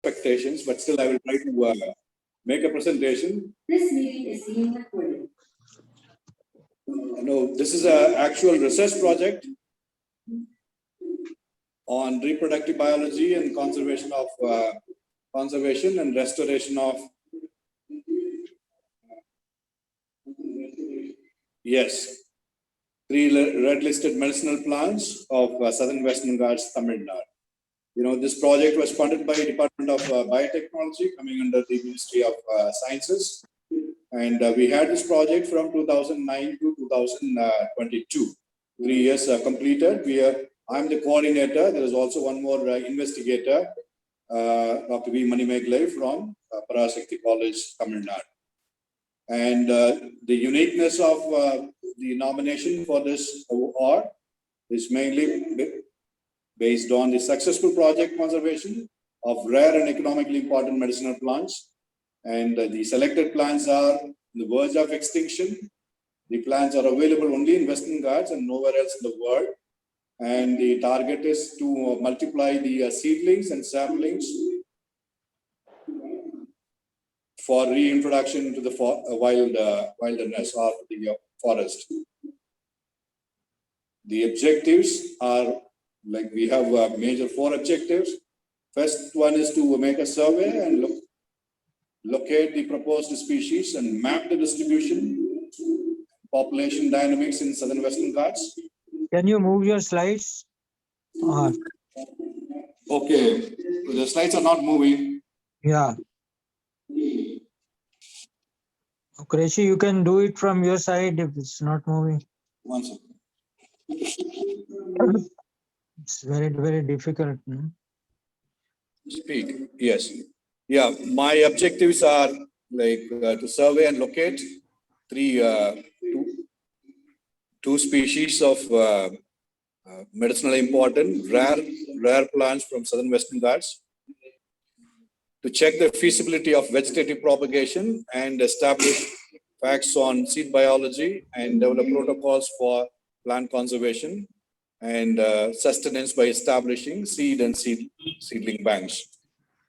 expectations, but still I will try to make a presentation. This meeting is being recorded. No, this is an actual research project on reproductive biology and conservation and restoration of three red listed medicinal plants of Southern Western Ghats, Tamil Nadu. This project was funded by Department of Biotechnology, coming under the Ministry of Sciences. And we had this project from 2009 to 2022. 3 years completed. I'm the coordinator. There is also one more investigator, Dr. V. Manimegalai from Parasakti College, Tamil Nadu. And the uniqueness of the nomination for this award is mainly based on the successful project conservation of rare and economically important medicinal plants. And the selected plants are on the verge of extinction. The plants are available only in Western Ghats and nowhere else in the world. And the target is to multiply the seedlings and saplings for reintroduction into the wilderness or the forest. The objectives are, like, we have major 4 objectives. First one is to make a survey and locate the proposed species and map the distribution, population dynamics in Southern Western Ghats. Can you move your slides? Okay, the slides are not moving. Yeah. Qureshi, you can do it from your side if it's not moving. 1 second. It's very, very difficult. Speak, yes. Yeah, my objectives are like to survey and locate two species of medicinally important rare plants from Southern Western Ghats, to check the feasibility of vegetative propagation and establish facts on seed biology and develop protocols for plant conservation and sustenance by establishing seed and seedling banks.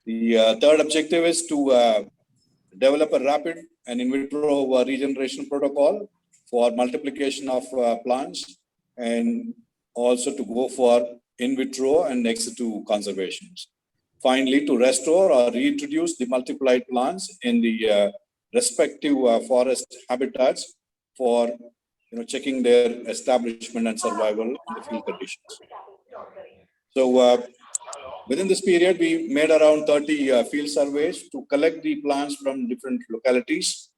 The third objective is to develop a rapid and in vitro regeneration protocol for multiplication of plants, and also to go for in vitro and ex situ conservations. Finally, to restore or reintroduce the multiplied plants in the respective forest habitats for checking their establishment and survival in the field conditions. So within this period, we made around 30 field surveys to collect the plants from different localities,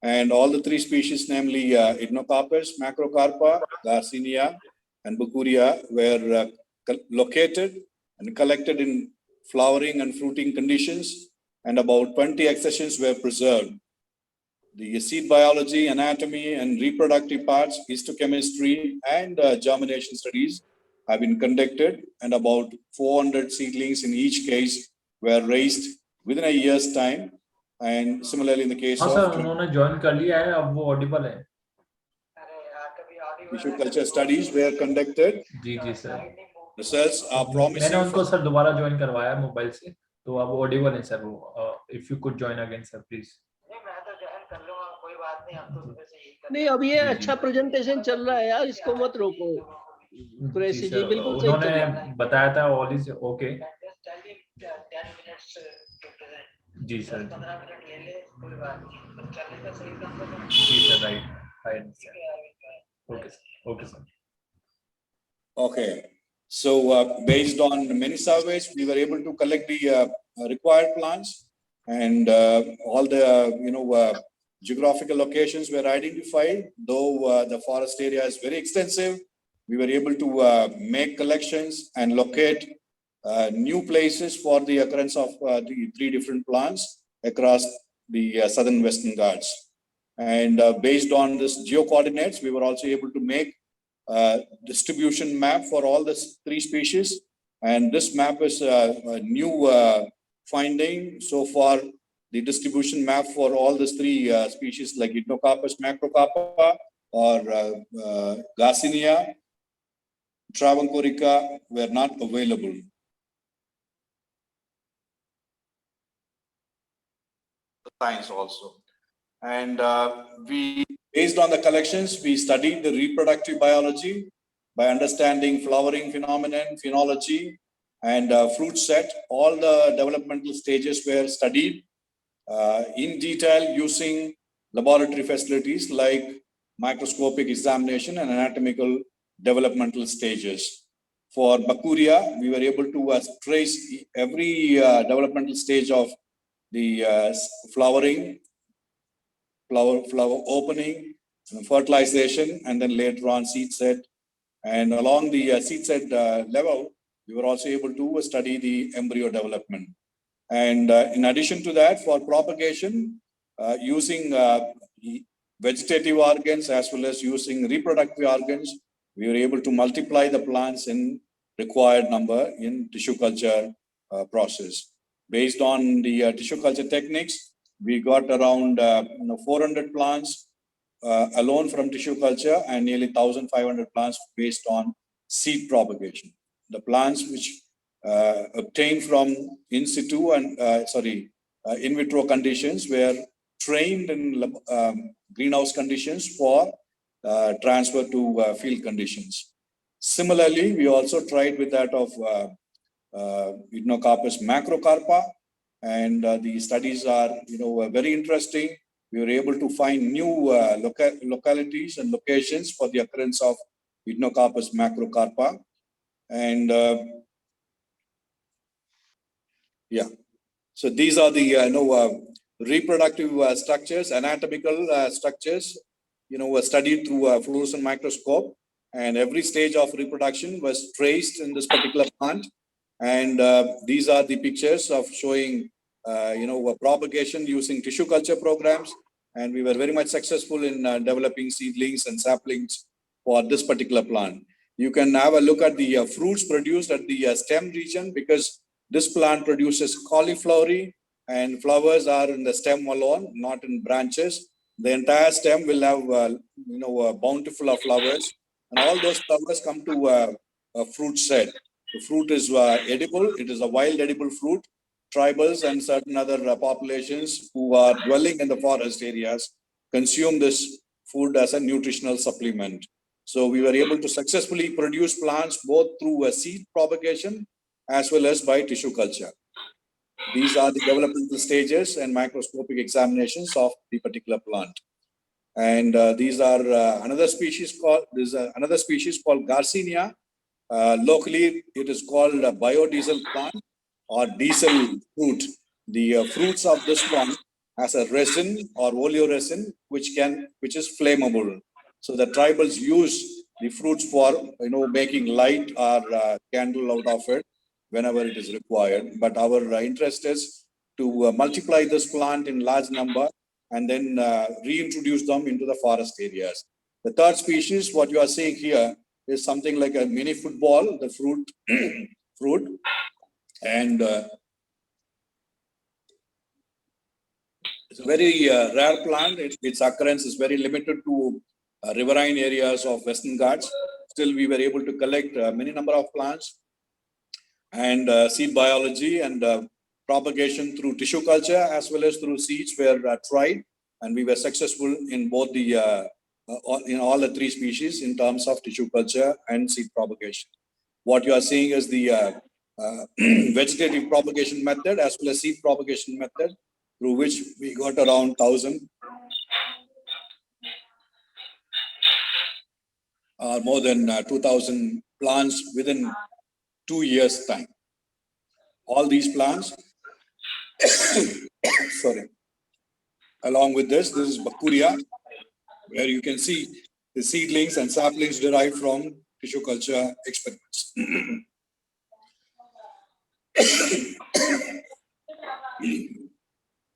and all the 3 species, namely Ethnocarpus, Macrocarpa, Garcinia, and Bucuria, were located and collected in flowering and fruiting conditions, and about 20 accessions were preserved. The seed biology, anatomy, and reproductive parts, histochemistry, and germination studies have been conducted, and about 400 seedlings in each case were raised within a year's time. And similarly, in the case of tissue culture studies were conducted. Results are promising. If you could join again, sir, please. नहीं, अब ये अच्छा presentation चल रहा है यार, इसको मत रोको। कुरैशी जी बिल्कुल सही चल रहा है। बताया था ऑल इज ओके। जी सर। 15 मिनट ले ले, कोई बात नहीं, चलने का सही काम कर। जी sir, right okay sir. Okay, so based on many surveys, we were able to collect the required plants, and all the geographical locations were identified. Though the forest area is very extensive, we were able to make collections and locate new places for the occurrence of the 3 different plants across the Southern Western Ghats. And based on this geo-coordinates, we were also able to make distribution map for all the 3 species. And this map is a new finding so far. The distribution map for all these 3 species like Ethnocarpus, Macrocarpa, or Garcinia, Travancoricea were not available. science also. And based on the collections, we studied the reproductive biology by understanding flowering phenomenon, phenology, and fruit set. All the developmental stages were studied in detail using laboratory facilities like microscopic examination and anatomical developmental stages. For Bakuria, we were able to trace every developmental stage of the flowering, flower opening, fertilization, and then later on seed set. And along the seed set level, we were also able to study the embryo development. And in addition to that, for propagation, using vegetative organs as well as using reproductive organs, we were able to multiply the plants in required number in tissue culture process. Based on the tissue culture techniques, we got around 400 plants alone from tissue culture and nearly 1,500 plants based on seed propagation. The plants which obtained from in situ and in vitro conditions were trained in greenhouse conditions for transfer to field conditions. Similarly, we also tried with that of Ethnocarpus macrocarpa, and the studies are very interesting. We were able to find new localities and locations for the occurrence of Ethnocarpus macrocarpa, and yeah. So these are the reproductive structures, anatomical structures, were studied through a fluorescent microscope, and every stage of reproduction was traced in this particular plant. And these are the pictures of showing, propagation using tissue culture programs. And we were very much successful in developing seedlings and saplings for this particular plant. You can have a look at the fruits produced at the stem region, because this plant produces cauliflowery, and flowers are in the stem alone, not in branches. The entire stem will have, a bountiful of flowers, and all those flowers come to a fruit set. The fruit is edible. It is a wild edible fruit. Tribals and certain other populations who are dwelling in the forest areas consume this food as a nutritional supplement. So we were able to successfully produce plants both through a seed propagation as well as by tissue culture. These are the developmental stages and microscopic examinations of the particular plant. And these are another species called Garcinia. Locally, it is called a biodiesel plant or diesel fruit. The fruits of this plant has a resin or oleoresin which is flammable. So the tribals use the fruits for making light or candle out of it whenever it is required. But our interest is to multiply this plant in large number and then reintroduce them into the forest areas. The third species, what you are seeing here, is something like a mini football, the fruit, and it's a very rare plant. Its occurrence is very limited to riverine areas of Western Ghats. Still, we were able to collect many number of plants, and seed biology and propagation through tissue culture as well as through seeds were tried, and we were successful in both the in all the three species in terms of tissue culture and seed propagation. What you are seeing is the vegetative propagation method as well as seed propagation method, through which we got around 1,000 or more than 2,000 plants within 2 years' time. All these plants, sorry. Along with this is Bakuria, where you can see the seedlings and saplings derived from tissue culture experiments.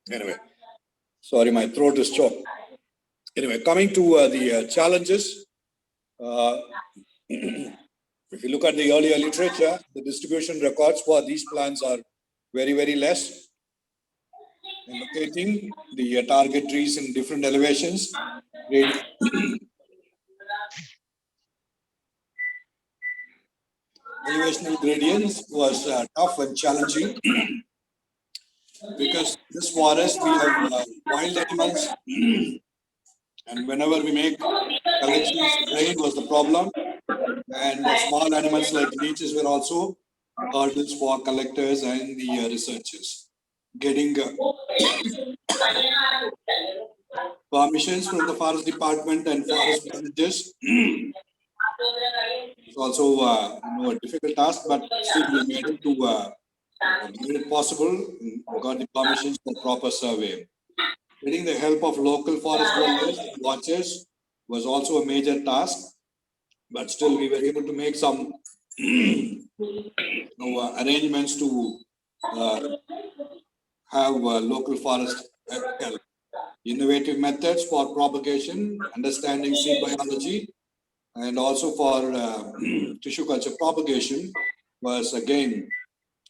Anyway, sorry, my throat is choked. Anyway, coming to the challenges. If you look at the earlier literature, the distribution records for these plants are very, very less. In locating the target trees in different elevations, elevational gradients was tough and challenging. because this forest we have wild animals, and whenever we make collections, rain was the problem, and small animals like leeches were also hurdles for collectors and the researchers. Getting permissions from the forest department and forest managers is also a difficult task, but still we made it possible, got the permissions for proper survey. Getting the help of local forest dwellers and watchers was also a major task, but still we were able to make some arrangements to have local forest help. Innovative methods for propagation, understanding seed biology, and also for tissue culture propagation was again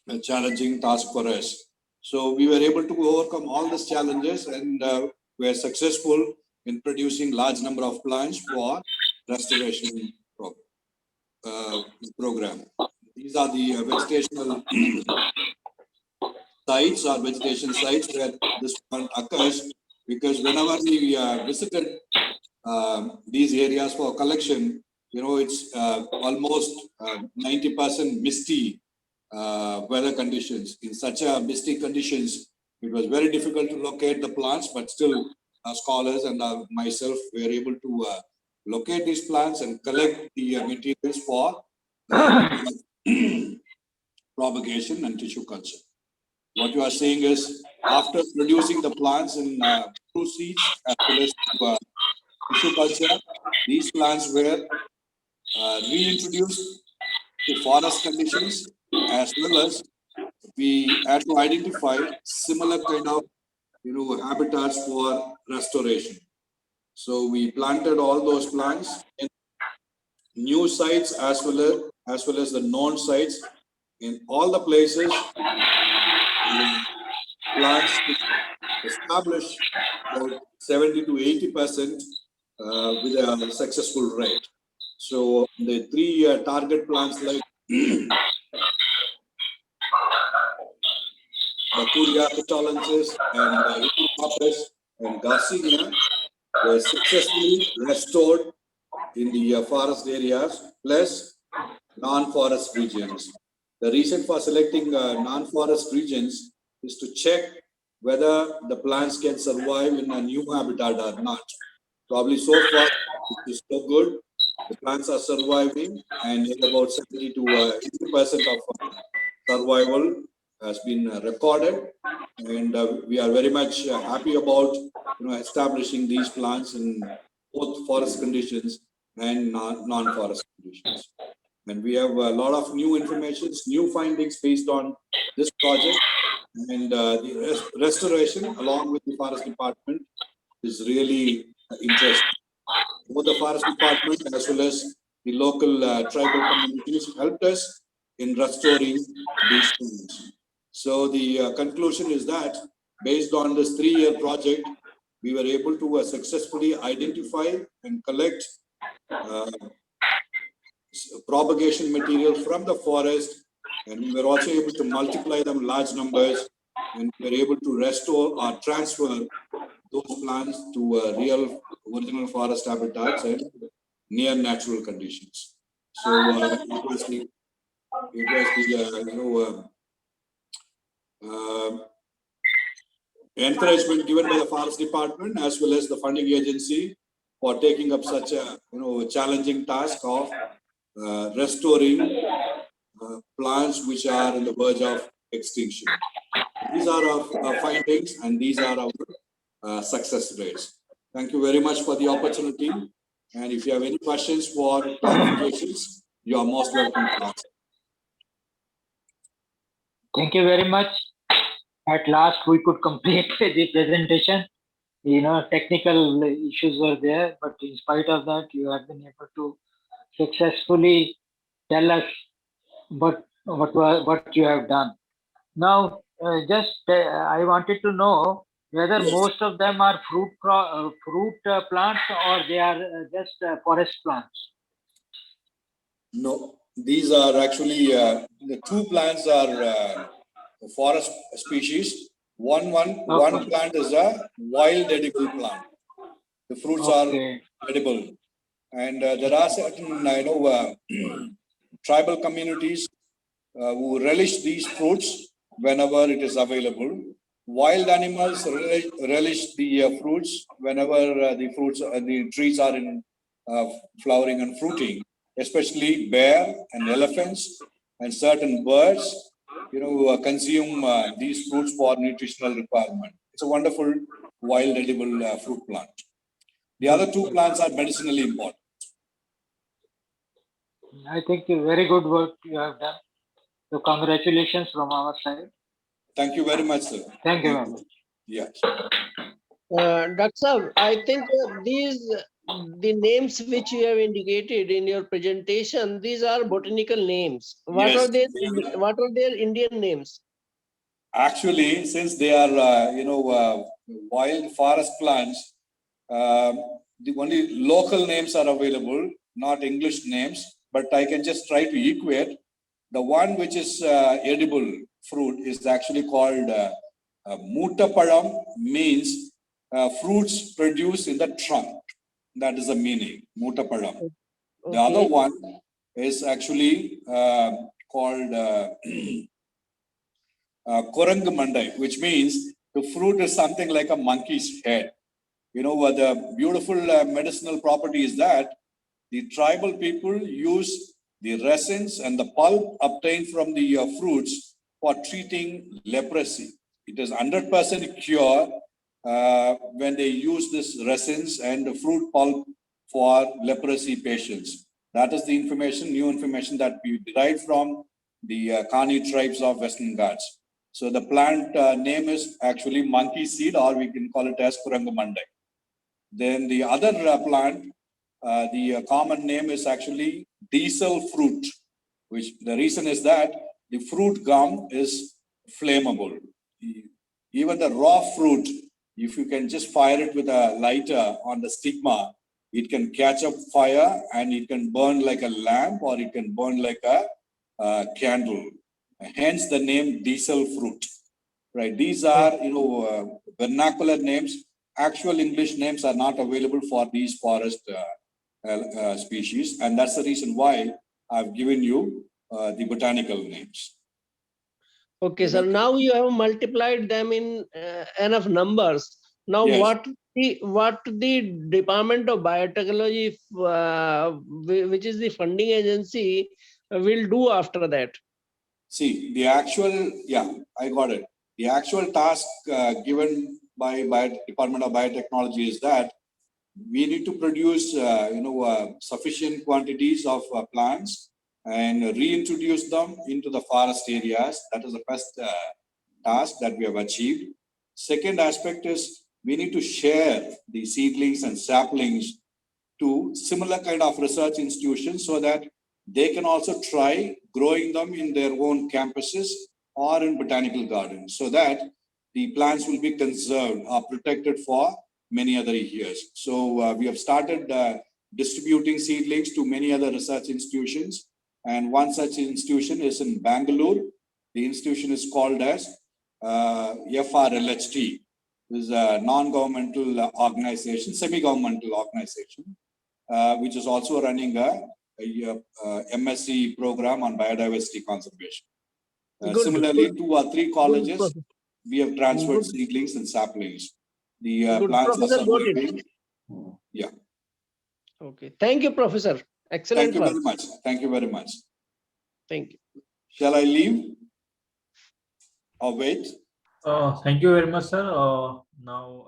a challenging task for us. So we were able to overcome all these challenges and were successful in producing large number of plants for restoration program. These are the vegetational sites or vegetation sites where this plant occurs, because whenever we visited these areas for collection, it's almost 90% misty weather conditions. In such a misty conditions, it was very difficult to locate the plants, but still scholars and myself were able to locate these plants and collect the materials for propagation and tissue culture. What you are saying is, after producing the plants in true seeds as well as tissue culture, these plants were reintroduced to forest conditions, as well as we had to identify similar kind of habitats for restoration. So we planted all those plants in new sites as well as the known sites. In all the places, plants established about 70 to 80% with a successful rate. So the three target plants like Bakuria petalensis and Echinopsis and Garcinia were successfully restored in the forest areas plus non-forest regions. The reason for selecting non-forest regions is to check whether the plants can survive in a new habitat or not. Probably so far it is so good. The plants are surviving, and about 70 to 80% of survival has been recorded, and we are very much happy about establishing these plants in both forest conditions and non-forest conditions. And we have a lot of new information, new findings based on this project, and the restoration along with the forest department is really interesting. Both the forest department as well as the local tribal communities helped us in restoring these things. So the conclusion is that based on this 3-year project, we were able to successfully identify and collect propagation materials from the forest, and we were also able to multiply them in large numbers, and we were able to restore or transfer those plants to real original forest habitats and near natural conditions. So it was the encouragement given by the forest department as well as the funding agency for taking up such a challenging task of restoring plants which are on the verge of extinction. These are our findings, and these are our success rates. Thank you very much for the opportunity. And if you have any questions for clarifications, you are most welcome to ask. Thank you very much. At last, we could complete the presentation. Technical issues were there, but in spite of that, you have been able to successfully tell us what you have done. Now, I wanted to know whether most of them are fruit plants or they are just forest plants. No, these are actually the two plants are forest species, One Okay. plant is a wild edible plant. The fruits Okay. are edible, and there are certain tribal communities who relish these fruits whenever it is available. Wild animals relish the fruits whenever the trees are in flowering and fruiting, especially bear and elephants and certain birds, consume these fruits for nutritional requirement. It's a wonderful wild edible fruit plant. The other two plants are medicinally important. I think very good work you have done. So congratulations from our side. Thank you very much, sir. Thank you very much. Yes. Dr. Saab, I think the names which you have indicated in your presentation, these are botanical names. What Yes. are their Indian names? Actually, since they are, wild forest plants, the only local names are available, not English names, but I can just try to equate. The one which is edible fruit is actually called Mutaparam, means fruits produced in the trunk. That is the meaning, Mutaparam. The other Okay. one is actually called Kurang Mandai, which means the fruit is something like a monkey's head. The beautiful medicinal property is that the tribal people use the resins and the pulp obtained from the fruits for treating leprosy. It is 100% cure when they use this resins and the fruit pulp for leprosy patients. That is the information, new information that we derived from the Kani tribes of Western Ghats. So the plant name is actually monkey seed, or we can call it as Kurangamandai. Then the other plant, the common name is actually diesel fruit, which the reason is that the fruit gum is flammable. Even the raw fruit, if you can just fire it with a lighter on the stigma, it can catch up fire and it can burn like a lamp, or it can burn like a candle. Hence the name diesel fruit. Right. These are, vernacular names. Actual English names are not available for these forest species, and that's the reason why I've given you the botanical names. Okay, sir. Now you have multiplied them in enough numbers. Now, Yes. what the Department of Biotechnology, which is the funding agency, will do after that? See, the actual, I got it. The actual task given by Department of Biotechnology is that we need to produce, sufficient quantities of plants and reintroduce them into the forest areas. That is the first task that we have achieved. Second aspect is we need to share the seedlings and saplings to similar kind of research institutions so that they can also try growing them in their own campuses or in botanical gardens, so that the plants will be conserved or protected for many other years. So we have started distributing seedlings to many other research institutions. And one such institution is in Bangalore. The institution is called as FRLHT. This is a non-governmental organization, semi-governmental organization, which is also running a MSc program on biodiversity conservation. Similarly, 2 or 3 colleges, we have transferred seedlings and saplings. The plants are surviving. Yeah. Okay. Thank you, Professor. Excellent Thank you work. very much. Thank you very much. Thank you. Shall I leave or wait? Thank you very much, sir. Now.